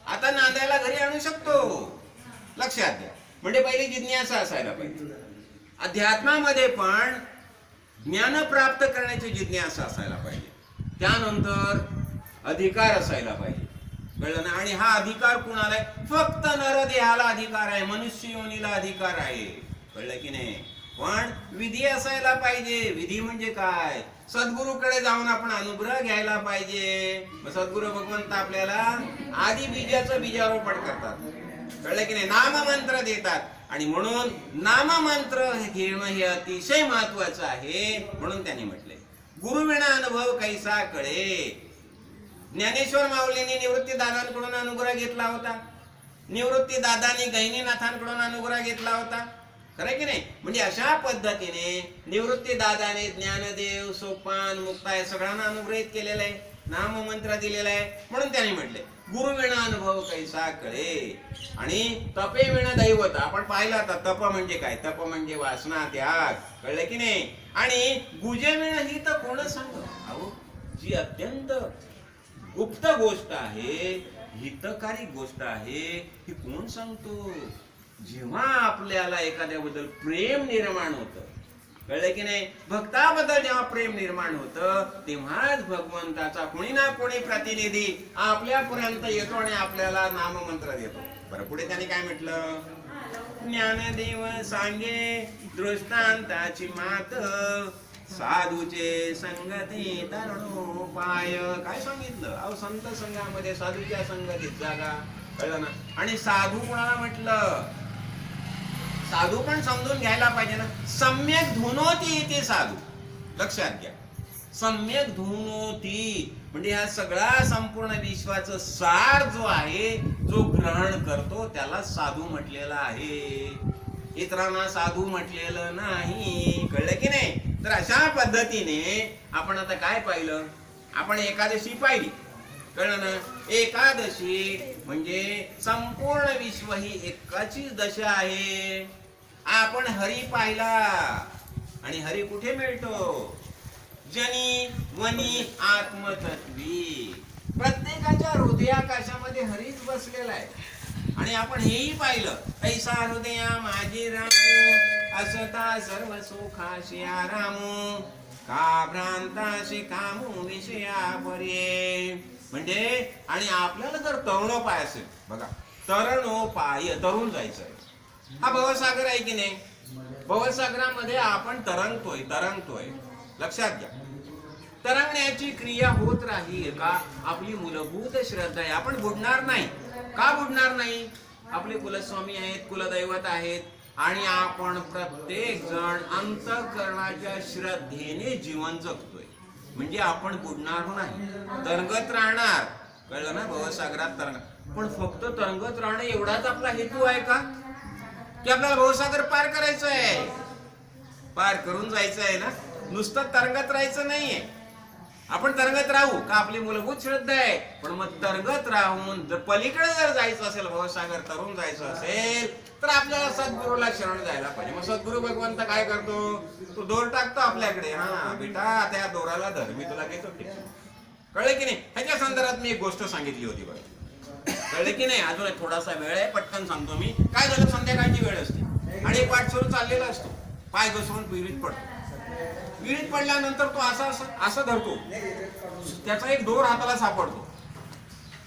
आता नांदायला घरी आणू शकतो, लक्षात घ्या. म्हणजे पहिली जिज्ञासा असायला पाहिजे. अध्यात्मामध्ये पण ज्ञान प्राप्त करण्याची जिज्ञासा असायला पाहिजे, त्यानंतर अधिकार असायला पाहिजे, कळलं ना. आणि हा अधिकार कुणाला आहे? फक्त नरदेहाला अधिकार आहे, मनुष्य योनीला अधिकार आहे, कळलं की नाही. पण विधी असायला पाहिजे. विधी म्हणजे काय? सद्गुरूकडे जाऊन आपण अनुग्रह घ्यायला पाहिजे. सद्गुरू भगवंत आपल्याला आधी बीजाचं बीजारोपण करतात, कळलं की नाही. नाममंत्र देतात, आणि म्हणून नाममंत्र घेणं हे अतिशय महत्वाचं आहे. म्हणून त्यांनी म्हटले गुरुविणा अनुभव कैसा कळे. ज्ञानेश्वर माऊलींनी निवृत्ती दादांकडून अनुग्रह घेतला होता, निवृत्ती दादांनी गहिनीनाथांकडून अनुग्रह घेतला होता, खरं की नाही. म्हणजे अशा पद्धतीने निवृत्ती दादाने ज्ञानदेव, सोपान, मुक्ताय सगळ्यांना अनुग्रहित केलेला आहे, नाममंत्र दिलेला आहे. म्हणून त्यांनी म्हटले गुरुविणा अनुभव कैसा कळे. आणि तपे विण दैवत, आपण पाहिलं आता तप म्हणजे काय? तप म्हणजे वासना त्याग, कळलं की नाही. आणि गुजे विण ही तर कोण सांग, अहो जी अत्यंत गुप्त गोष्ट आहे, हितकारी गोष्ट आहे, ही कोण सांगतो? जेव्हा आपल्याला एखाद्याबद्दल प्रेम निर्माण होतं, कळलं की नाही, भक्ताबद्दल जेव्हा प्रेम निर्माण होतं, तेव्हाच भगवंताचा कोणी ना कोणी प्रतिनिधी आपल्यापर्यंत येतो आणि आपल्याला नाममंत्र देतो. बरं, पुढे त्याने काय म्हटलं? ज्ञानदेव सांगे दृष्टांताची मात, साधूचे संगती तरुणोपाय. काय सांगितलं? अहो संत संघामध्ये साधूच्या संगतीत जागा, कळलं ना. आणि साधू कोणाला म्हटलं? साधू पण समजून घ्यायला पाहिजे ना. सम्यक धुनोती इथे साधू, लक्षात घ्या. सम्यक धुनोती म्हणजे हा सगळा संपूर्ण विश्वाचं सार जो आहे, जो ग्रहण करतो, त्याला साधू म्हटलेला आहे, इतरांना साधू म्हटलेलं नाही, कळलं की नाही. तर अशा पद्धतीने आपण आता काय पाहिलं? आपण एकादशी पाहिली, कळलं ना? एकादशी म्हणजे संपूर्ण विश्व ही एकाचीच दशा आहे. आपण हरी पाहिला, आणि हरी कुठे मिळतो? जनी वनी आत्मतत्वी. प्रत्येकाच्या हृदयाकाशामध्ये हरीच बसलेला आहे. आणि आपण हेही पाहिलं, ऐसा हृदया माझी रामू, असता सर्व सुखाशी आरामू, का भ्रांताशी कामू विषया पर्ये. म्हणजे आणि आपल्याला जर तरुणोपाय असेल, बघा तरुणोपाय, तरुण जायचंय. हा भवसागर आहे की नाही? भवसागरामध्ये आपण तरंगतोय. लक्षात घ्या, तरंगण्याची क्रिया होत राहील का? आपली मूलभूत श्रद्धा आहे. आपण बुडणार नाही. का बुडणार नाही? आपले कुलस्वामी आहेत, कुलदैवत आहेत, आणि आपण प्रत्येक जण अंतःकरणाच्या श्रद्धेने जीवन जगतोय. म्हणजे आपण बुडणार नाही, तरंगत राहणार. कळलं ना? भवसागरात तरंग. पण फक्त तरंगत राहणं एवढाच आपला हेतू आहे का? की आपल्याला भवसागर पार करायचं आहे, पार करून जायचं आहे ना? नुसतं तरंगत राहायचं नाहीये. आपण तरंगत राहू का? आपली मूलभूत श्रद्धा आहे. पण मग तरंगत राहून जर पलीकडे जर जायचं असेल, भवसागर तरून जायचं असेल, तर आपल्याला सद्गुरूला शरण जायला पाहिजे. मग सद्गुरू भगवंत काय करतो? तो दोर टाकतो आपल्याकडे. हा बेटा, आता या दोराला धर, मी तुला घेतो. कळले की नाही? ह्याच्या संदर्भात मी एक गोष्ट सांगितली होती बघा. कळले की नाही? अजून थोडासा वेळ आहे, पटकन सांगतो मी. काय झालं, संध्याकाळची वेळ असते आणि एक वाट सुरू चाललेला असतो. पाय घसरून विहिरीत पडतो. विहिरीत पडल्यानंतर तो असं धरतो, त्याचा एक दोर हाताला सापडतो.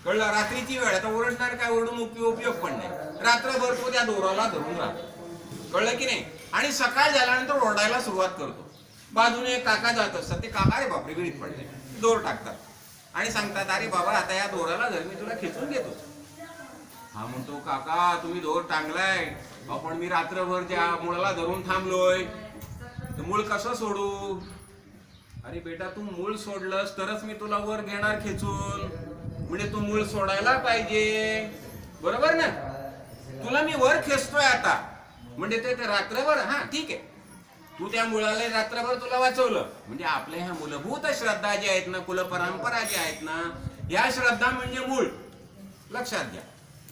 कळलं? रात्रीची वेळ, आता ओरडणार काय? ओरडून उपयोग पण नाही. रात्रभर तो त्या दोराला धरून राहतो. कळलं की नाही? आणि सकाळ झाल्यानंतर ओरडायला सुरुवात करतो. बाजूने एक काका जात असतात. ते काका, अरे बापरे, विहिरीत पडले, दोर टाकतात आणि सांगतात, अरे बाबा, आता या दोराला धर, मी तुला खेचून घेतो. हा म्हणतो, काका तुम्ही दोर टांगलाय, पण मी रात्रभर त्या मुळाला धरून थांबलोय, मूळ कसं सोडू? अरे बेटा, तू मूळ सोडलंस तरच मी तुला वर घेणार खेचून. म्हणजे तू मूळ सोडायला पाहिजे, बरोबर ना? तुला मी वर खेचतोय आता, म्हणजे ते रात्रभर. हा ठीक आहे, तू त्या मुळाला रात्रभर तुला वाचवलं. म्हणजे आपल्या ह्या मूलभूत श्रद्धा ज्या आहेत ना, कुलपरंपरा ज्या आहेत ना, या श्रद्धा म्हणजे मूळ. लक्षात घ्या,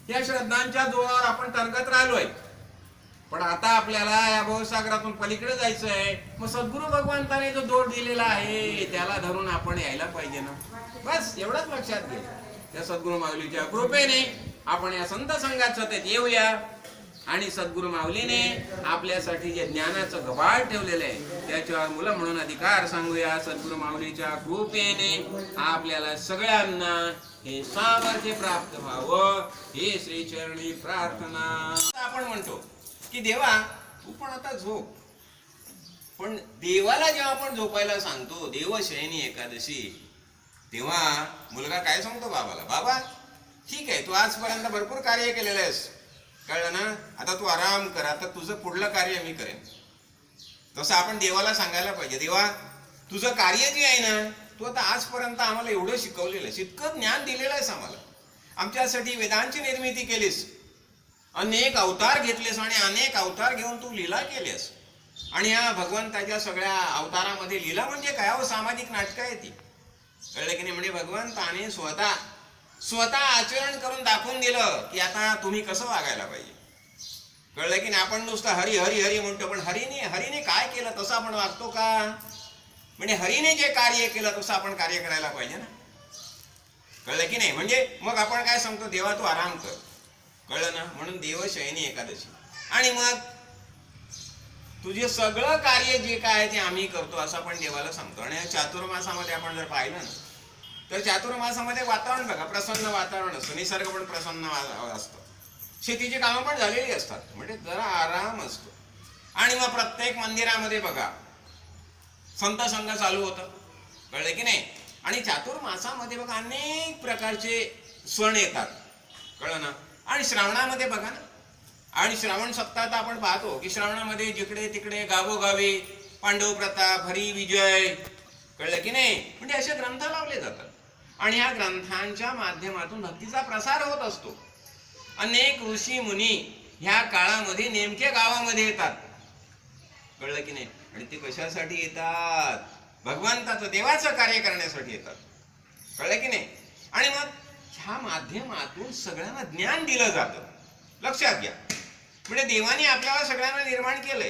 या श्रद्धांच्या जोरावर आपण तरंगत राहिलोय. पण आता आपल्याला या भवसागरातून पलीकडे जायचं आहे. मग सद्गुरू भगवंताने जो दोर दिलेला आहे त्याला धरून आपण यायला पाहिजे ना. बस एवढंच लक्षात घे. त्या सद्गुरू माऊलीच्या कृपेने आपण या संत संघात सतत येऊया, आणि सद्गुरू माऊलीने आपल्यासाठी जे ज्ञानाचं गबाळ ठेवलेलं आहे त्याच्यावर मुलं म्हणून अधिकार सांगूया. सद्गुरू माऊलीच्या कृपेने आपल्याला सगळ्यांना हे सामर्थ्य प्राप्त व्हावं, हे श्रीचरणी प्रार्थना. आपण म्हणतो की देवा तू पण आता झोप. पण देवाला जेव्हा आपण झोपायला सांगतो, देवशयनी एकादशी, तेव्हा मुलगा काय सांगतो बाबाला? बाबा ठीक आहे, तू आजपर्यंत भरपूर कार्य केलेलं आहेस, कळलं ना? आता तू आराम कर, आता तुझं पुढलं कार्य मी करेन. तसं आपण देवाला सांगायला पाहिजे, देवा तुझं कार्य जे आहे ना, तू आता आजपर्यंत आम्हाला एवढं शिकवलेलं आहे, इतकं ज्ञान दिलेलं आहेस आम्हाला, आमच्यासाठी वेदांची निर्मिती केलीस, अनेक अवतार घेतलेस आणि अनेक अवतार घेऊन तू लीला केलीस. आणि या भगवंताच्या सगळ्या अवतारामध्ये लीला म्हणजे काय? हो, सामाजिक नाटकं आहे ती. कळलं की नाही? म्हणजे भगवंताने स्वतः आचरण करून दाखवून दिलं की आता तुम्ही कसं वागायला पाहिजे. कळलं की नाही? आपण नुसतं हरी हरी हरी म्हणतो, पण हरीने काय केलं तसं आपण वागतो का? म्हणजे हरीने जे कार्य केलं तसं आपण कार्य करायला पाहिजे ना. कळलं की नाही? म्हणजे मग आपण काय सांगतो, देवा तू आराम कर. कळलं ना? म्हणून देवशयनी एकादशी. आणि मग तुझे सगळं कार्य जे काय ते आम्ही करतो असं आपण देवाला सांगतो. आणि चातुर्मासामध्ये आपण जर पाहिलं ना, तर चातुर्मासामध्ये वातावरण बघा, प्रसन्न वातावरण असतं, निसर्ग पण प्रसन्न असतो, शेतीची कामं पण झालेली असतात, म्हणजे जरा आराम असतो. आणि मग प्रत्येक मंदिरामध्ये बघा संत संघ चालू होतं. कळलं की नाही? आणि चातुर्मासामध्ये बघा अनेक प्रकारचे सण येतात. कळलं ना? आणि श्रावणामध्ये बघा ना, आणि श्रावण सप्ताहात आपण पाहतो की श्रावणामध्ये जिकडे तिकडे गावोगावी पांडव प्रताप, हरी विजय, कळलं की नाही? म्हणजे असे ग्रंथ लावले जातात आणि या ग्रंथांच्या माध्यमातून भक्तीचा प्रसार होत असतो. अनेक ऋषी मुनी ह्या काळामध्ये नेमक्या गावामध्ये येतात. कळलं की नाही? आणि ते कशासाठी येतात? भगवंताचं, देवाचं कार्य करण्यासाठी येतात. कळलं की नाही? आणि मग ह्या माध्यमातून सगळ्यांना ज्ञान दिलं जातं. लक्षात घ्या, म्हणजे देवाने आपल्याला सगळ्यांना निर्माण केलंय,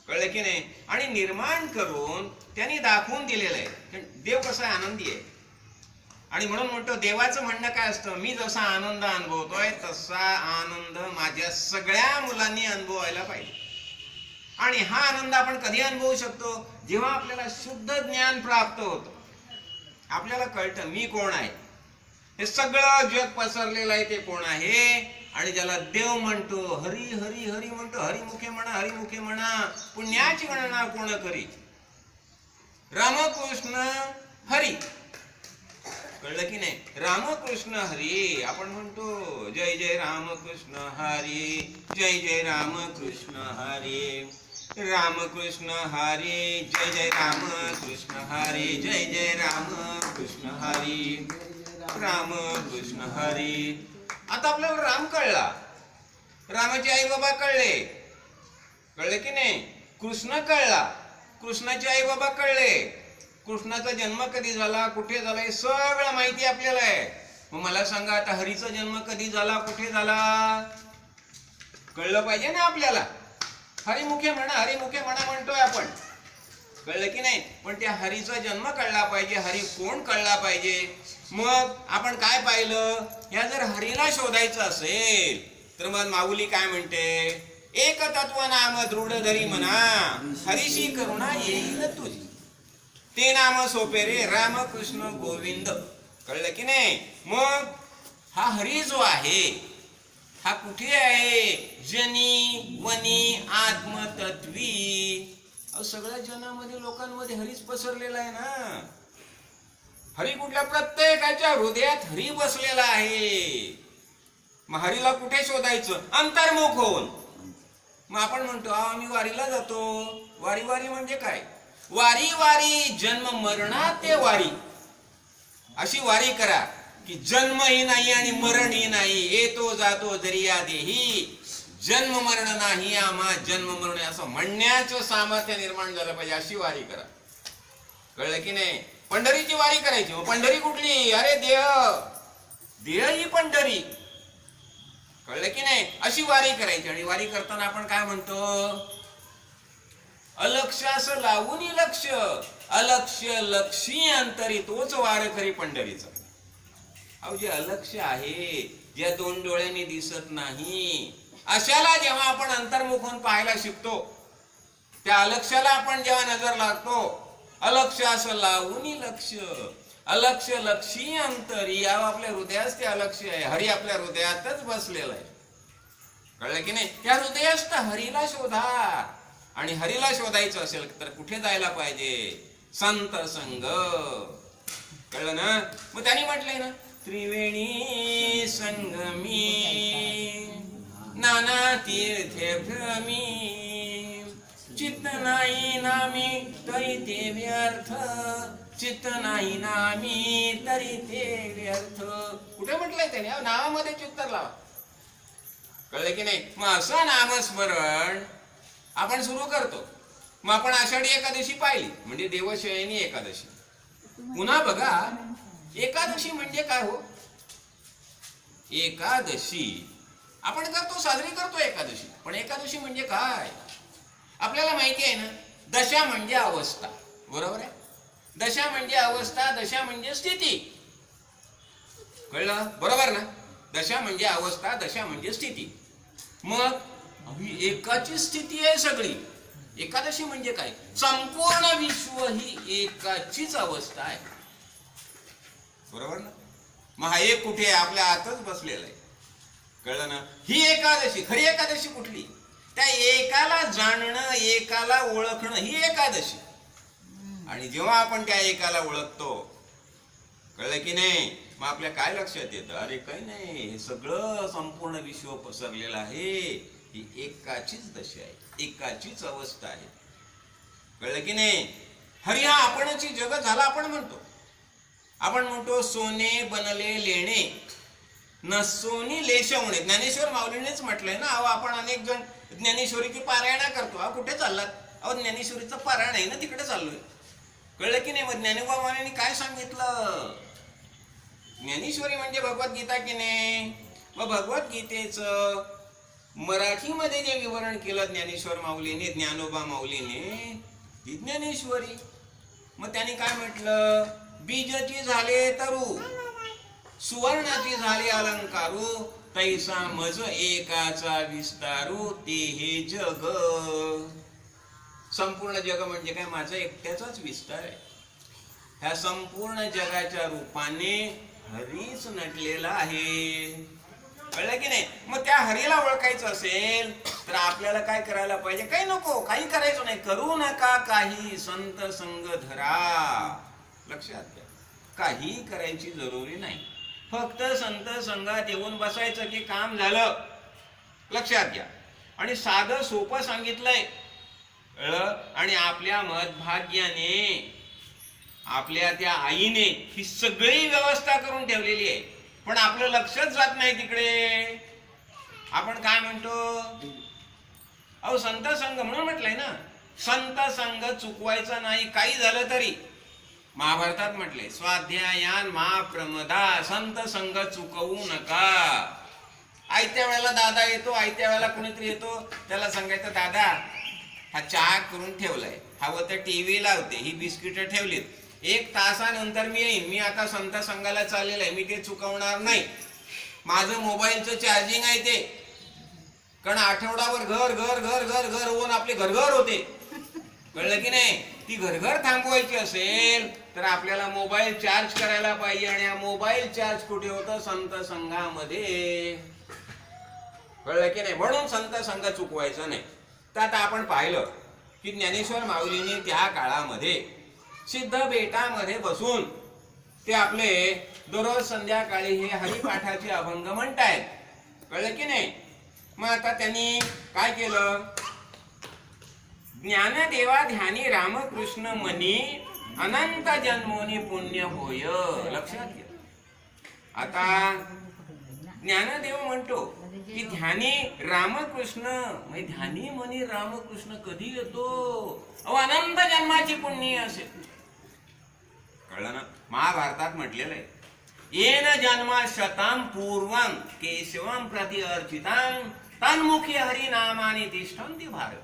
कळलं की नाही? आणि निर्माण करून त्यांनी दाखवून दिलेलं आहे. देव कसा आनंदी आहे. आणि म्हणून म्हणतो, देवाचं म्हणणं काय असतं, मी जसा आनंद अनुभवतोय तसा आनंद माझ्या सगळ्या मुलांनी अनुभवायला पाहिजे. आणि हा आनंद आपण कधी अनुभवू शकतो, जेव्हा आपल्याला शुद्ध ज्ञान प्राप्त होतं. आपल्याला कळतं मी कोण आहे, हे सगळं जग पसरलेलं आहे ते कोण आहे. आणि ज्याला देव म्हणतो, हरी हरी हरी म्हणतो, हरिमुखे म्हणा हरिमुखे म्हणा, पुण्याची गणना कोण करी. रामकृष्ण हरी, कळलं की नाही? रामकृष्ण हरी. आपण म्हणतो जय जय रामकृष्ण हरी, जय जय रामकृष्ण हरी, रामकृष्ण हरी, जय जय रामकृष्ण हरी, जय जय रामकृष्ण हरी, रामकृष्ण हरी. आता आपल्याला राम कळला, रामाचे आई बाबा कळले, कळले की नाही? कृष्ण कळला, कृष्णाचे आई बाबा कळले, कृष्णाचा जन्म कधी झाला, कुठे झाला, हे सगळं माहिती आपल्याला आहे. मग मला सांगा, आता हरीचा जन्म कधी झाला, कुठे झाला, कळलं पाहिजे ना आपल्याला. हरिमुखे म्हणा हरिमुखे म्हणा म्हणतोय आपण, कळलं की नाही? पण त्या हरीचा जन्म कळला पाहिजे, हरी कोण कळला पाहिजे. मग आपण काय पाहिलं, या जर हरीला शोधायचं असेल तर मग माऊली काय म्हणते, एक तत्व नाम दृढ धरी म्हणा, हरीशी करुणा येईल तुझी, ते नाम सोपे रे रामकृष्ण गोविंद. कळलं की नाही? मग हा हरी जो आहे हा कुठे आहे, जनी वनी आत्मतत्वी. सगळ्या जनामध्ये लोकांमध्ये हरीच पसरलेला आहे ना. हरी कुठल्या, प्रत्येकाच्या हृदयात हरी बसलेला आहे. मग हरीला कुठे शोधायचं, अंतर्मुख होऊन. मग आपण म्हणतो आम्ही वारीला जातो. वारी वारी म्हणजे काय, वारी वारी जन्म मरणात ते वारी. अशी वारी करा की जन्मही नाही आणि मरणही नाही, येतो जातो दरिया देही, जन्म मरण नाही आम्हा जन्म मरण, असं म्हणण्याचं सामर्थ्य निर्माण झालं पाहिजे. अशी वारी करा, कळलं की नाही? पंढरीची वारी करायची. पंढरी कुठली, अरे देह, देह ही पंढरी, कळलं की नाही? अशी वारी करायची. आणि वारी करताना आपण काय म्हणतो, अलक्ष्यास लावून लक्ष, अलक्ष्य लक्षी अंतरी, तोच वार खरी पंढरीचा. अहो जे अलक्ष्य आहे, ज्या दोन डोळ्यांनी दिसत नाही, अशाला जेव्हा आपण अंतर्मुख होऊन पाहायला शिकतो, त्या अलक्ष्याला आपण जेव्हा नजर लागतो, अलक्ष्यास लावून लक्ष, अलक्ष्य लक्षी अंतरी, आपल्या हृदयात ते अलक्ष्य आहे. हरी आपल्या हृदयातच बसलेला आहे, कळलं की नाही? त्या हृदयस्थ हरीला शोधा. आणि हरीला शोधायचं असेल तर कुठे जायला पाहिजे, संत संग, कळलं ना? मग त्यांनी म्हटलंय ना, त्रिवेणी संगमी नाना तीर्थे भ्रमी, चित्त नाही नामी तरी ते व्यर्थ, चित्त नाही नामी तरी ते व्यर्थ. कुठे म्हटलंय त्याने, नावामध्ये चित्त लावा, कळलं की नाही? मग असं नामस्मरण आपण सुरू करतो. मग आपण आषाढी एकादशी पाहिली म्हणजे देवशयनी एकादशी. पुन्हा बघा, एकादशी म्हणजे काय हो, एकादशी आपण करतो, साजरी करतो एकादशी, पण एकादशी म्हणजे काय आपल्याला माहिती आहे ना. दशा म्हणजे अवस्था, बरोबर आहे? दशा म्हणजे अवस्था, दशा म्हणजे स्थिती, कळलं बरोबर ना? दशा म्हणजे अवस्था, दशा म्हणजे स्थिती. मग एकाची स्थिती आहे सगळी. एकादशी म्हणजे काय, संपूर्ण विश्व ही एकाचीच अवस्था आहे, बरोबर ना? मग हा एक कुठे आहे, आपल्या आतच बसलेला आहे, कळलं ना? ही एकादशी, खरी एकादशी कुठली, त्या एकाला जाणणं, एकाला ओळखणं, ही एकादशी. आणि जेव्हा आपण त्या एकाला ओळखतो, कळलं की नाही, मग आपल्या काय लक्षात येतं, अरे काही नाही, हे सगळं संपूर्ण विश्व पसरलेलं आहे, ही एकाचीच दशा आहे, एकाचीच अवस्था आहे, कळलं की नाही? हरी हा आपणची जगत झाला. आपण म्हणतो सोने बनले लेणे न सोनी लेशवणे. ज्ञानेश्वर माऊलीनेच म्हटलंय ना. अहो आपण अनेक जण ज्ञानेश्वरीची पारायणा करतो. अहो कुठे चाललात, अहो ज्ञानेश्वरीचं पारायण आहे ना, तिकडे चाललोय, कळलं की नाही? मग ज्ञानोबा माऊलींनी काय सांगितलं, ज्ञानेश्वरी म्हणजे भगवद्गीता की नाही? मग भगवद्गीतेचं मराठीमध्ये जे विवरण केलं ज्ञानेश्वर माऊलीने, ज्ञानोबा माऊलीने, ती ज्ञानेश्वरी. मग त्यांनी काय म्हटलं? बीजची झाले तरू, सुवर्णाची झाले अलंकारू, तैसा मज एकाचा विस्तारू, ते हे जग. संपूर्ण जग म्हणजे काय? माझा एकट्याचाच विस्तार आहे. ह्या संपूर्ण जगाच्या रूपाने हरीच नटलेला आहे. कळलं की नाही? मग त्या हरीला ओळखायचं असेल तर आपल्याला काय करायला पाहिजे? काही नको, काही करायचं नाही. करू नका काही, संत संग धरा. लक्षात घ्या, काही करायची जरुरी नाही. फक्त संत संघात येऊन बसायचं की काम झालं. लक्षात घ्या. आणि साधं सोपं सांगितलंय. आणि आपल्या मदभाग्याने, आपल्या त्या आईने ही सगळी व्यवस्था करून ठेवलेली आहे. पण आपलं लक्षच जात नाही तिकडे. आपण काय म्हणतो? अहो संत संघ म्हणून म्हटलंय ना, संत संघ चुकवायचा नाही काही झालं तरी. महाभारतात म्हटले, स्वाध्यायान मा प्रमदा, संत संघ चुकवू नका. आयत्या वेळेला दादा येतो, आयत्या वेळेला कुणीतरी येतो, त्याला सांगायचं दादा हा चहा करून ठेवलाय, हवं तर टीव्ही लावते, ही बिस्किट ठेवलीत, 1 तासानंतर मी येईन, मी आता संत संघाला चाललेलं आहे, मी ते चुकवणार नाही. माझं मोबाईलचं चार्जिंग आहे ते. कारण आठवडाभर घर घर घर घर घर होऊन आपले घरघर होते. कळलं की नाही? ती घरघर थांबवायची असेल तर आपल्याला मोबाईल चार्ज करायला पाहिजे. आणि हा मोबाईल चार्ज कुठे होतं? संत संघामध्ये. कळलं की नाही? म्हणून संत संघ चुकवायचा नाही. तर आता आपण पाहिलं की ज्ञानेश्वर माऊलीने त्या काळामध्ये सिद्ध बेटामध्ये बसून ते आपले दररोज संध्याकाळी हे हरिपाठाचे अभंग म्हणतायत. कळलं की नाही? मग आता त्यांनी काय केलं? ज्ञानदेवा ध्यानी रामकृष्ण मनी, अनंत जन्मोनी पुण्य होय. लक्षात घ्या. आता ज्ञानदेव म्हणतो की ध्यानी रामकृष्ण, म्हणजे ध्यानी मनी रामकृष्ण कधी येतो? अनंत जन्माची पुण्य असेल. कळलं ना? महाभारतात म्हटलेलं आहे, येन जन्मा शतां पूर्वं केशवं प्रति अर्चितां तन्मुखी हरिनामानि तिष्ठन्ति भारत.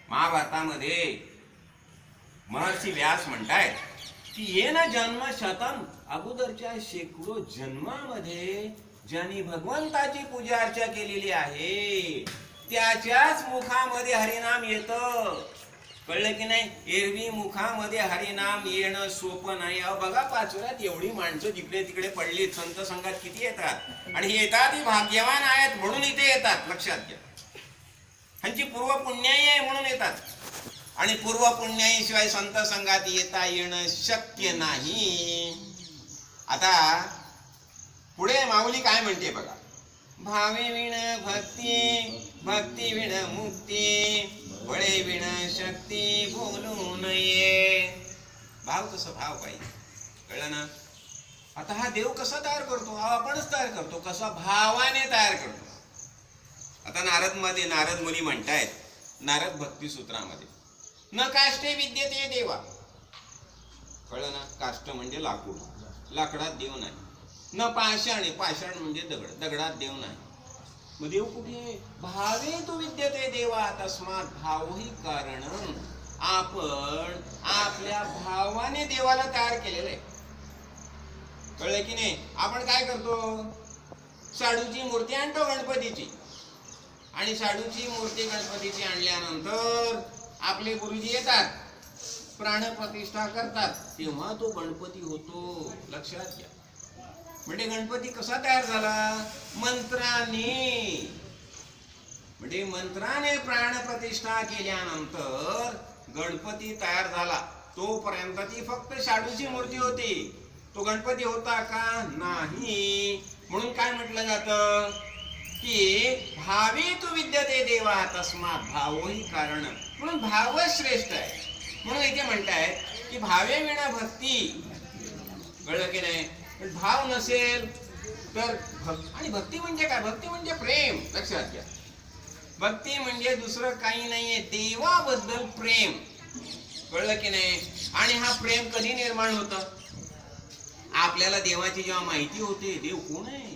महाभारतामध्ये महर्षी व्यास म्हणतायत की येन जन्म शतम, अगोदरच्या शेकडो जन्मामध्ये ज्यांनी भगवंताची पूजा अर्चा केलेली आहे त्याच्याच मुखामध्ये हरिनाम येतं. कळलं की नाही? एरवी मुखामध्ये हरिनाम येणं सोपं नाही. बघा पाचोऱ्यात एवढी माणसं जिकडे तिकडे पडली, संत संघात किती येतात. आणि हे येतात, ही भाग्यवान आहेत म्हणून इथे येतात. लक्षात घ्या. ह्यांची पूर्व पुण्याई आहे म्हणून येतात. आणि पूर्व पुण्याई शिवाय संत संघात येता येणं शक्य नाही. आता पुढे माऊली काय म्हणते बघा. भावे विण भक्ती, भक्ती विण मुक्ती, बळे विण शक्ती बोलू नये. भाव कसं? भाव पाहिजे. कळलं ना? आता हा देव कसा तयार करतो? हा आपणच तयार करतो. कसा? भावाने तयार करतो. आता नारद मुनी म्हणतायत नारद भक्ती सूत्रामध्ये, न काष्टे विद्यते देवा. कळलं ना? काष्ट म्हणजे लाकूड, लाकडात देव नाही. न पाषाणे, पाषाण म्हणजे दगड, दगडात देव नाही. मग देव कुठे? भावे तू विद्यते देवा तस्मात भावही कारण. आपण आपल्या भावाने देवाला तयार केलेलं आहे. कळलं की नाही? आपण काय करतो? शाडूची मूर्ती आणतो गणपतीची, आणि शाडूची मूर्ती गणपतीची आणल्यानंतर आपले गुरुजी येतात, प्राणप्रतिष्ठा करतात, तेव्हा तो गणपती होतो. लक्षात घ्या. म्हणजे गणपती कसा तयार झाला? मंत्राने. म्हणजे मंत्राने प्राणप्रतिष्ठा केल्यानंतर गणपती तयार झाला. तोपर्यंत ती फक्त शाडूची मूर्ती होती. तो गणपती होता का? नाही. म्हणून काय म्हटलं जातं की भावे तू विद्यते देवा तस्मात भावही कारण. म्हणून भाव श्रेष्ठ आहे. म्हणून इथे म्हणतायत की भावे विना भक्ती. कळलं की नाही? भाव नसेल तर आणि भक्ती म्हणजे काय? भक्ती म्हणजे प्रेम. लक्षात घ्या. भक्ती म्हणजे दुसरं काही नाहीये, देवाबद्दल प्रेम. कळलं की नाही? आणि हा प्रेम कधी निर्माण होतं? आपल्याला देवाची जेव्हा माहिती होते देव कोण आहे,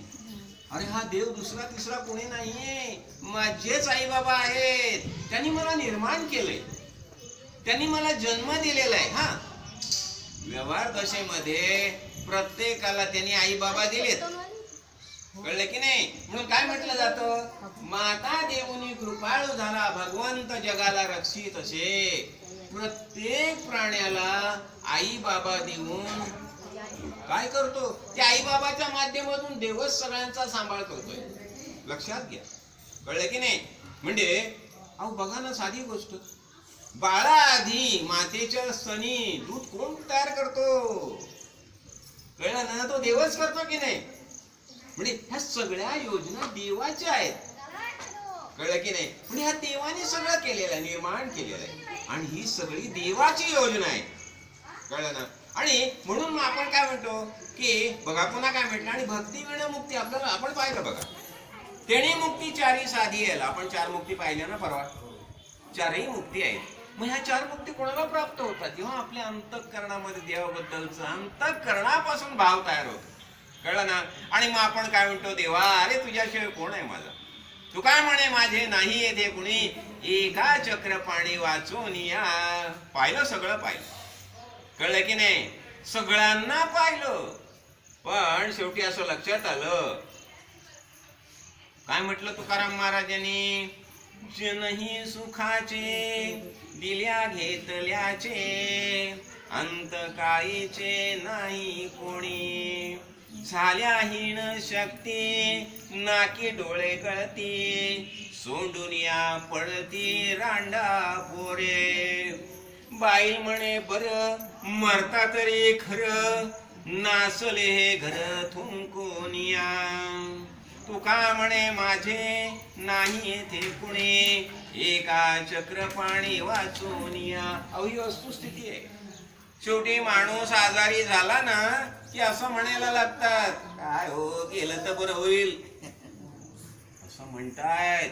अरे हा देव दुसरा तिसरा कोणी नाहीये, माझेच आई बाबा आहेत. त्यांनी मला निर्माण केलंय, त्यांनी मला जन्म दिलेला आहे. हा व्यवहार दशेमध्ये प्रत्येकाला त्यांनी आई बाबा दिलेत, कळलं की नाही. म्हणून काय म्हटलं जातं, माता देऊनी कृपाळू झाला भगवंत जगाला रक्षित असे. प्रत्येक प्राण्याला आई बाबा देऊन काय करतो, त्या आई बाबाच्या माध्यमातून देवच सगळ्यांचा सांभाळ करतोय. लक्षात घ्या, कळलं की नाही. म्हणजे अहो बघा ना, साधी गोष्ट, बाळा आधी मातेच्या स्तनी दूध कोण तयार करतो, कळलं ना, तो देवच करतो की नाही. म्हणजे ह्या सगळ्या योजना देवाच्या आहेत, कळलं की नाही. म्हणजे ह्या देवाने सगळं केलेलं आहे, निर्माण केलेलं आहे, आणि ही सगळी देवाची योजना आहे, कळलं ना. आणि म्हणून मग आपण काय म्हणतो की बघा पुन्हा काय म्हटलं, आणि भक्ती विण मुक्ती आपल्याला आपण पाहिलं बघा, तेणे मुक्ती चारी साधी आहे. आपण 4 मुक्ती पाहिल्या ना परवा, 4ही मुक्ती आहेत. मग ह्या 4 मुक्ती कोणाला प्राप्त होतात, जेव्हा आपल्या अंतःकरणामध्ये देवाबद्दलचं अंतःकरणापासून भाव तयार होतो, कळलं ना. आणि मग आपण काय म्हणतो, देवा अरे तुझ्याशिवाय कोण आहे माझा, तू काय म्हणे माझे नाही येते कुणी, एका चक्र पाणी वाचून या. पाहिलं, सगळं पाहिलं, कळलं की नाही, सगळ्यांना पाहिलं. पण शेवटी असं लक्षात आलं, काय म्हटलं तुकाराम महाराजांनी, जनही सुखाचे दिल्या घेतल्याचे, अंत काळीचे नाही कोणी, झाल्या हीन शक्ती नाकी डोळे गळती, सोंडून या पडती रांडा पोरे. बाई म्हणे बर मरता तरी खरं, नासले हे घर थुंकून या. तुका म्हणे माझे नाही येथे कुणी, एका चक्र पाणी वाचून या. अवही वस्तुस्थिती आहे. शेवटी माणूस आजारी झाला ना की असं म्हणायला लागतात, काय हो गेलं तर बरं होईल असं म्हणतायत.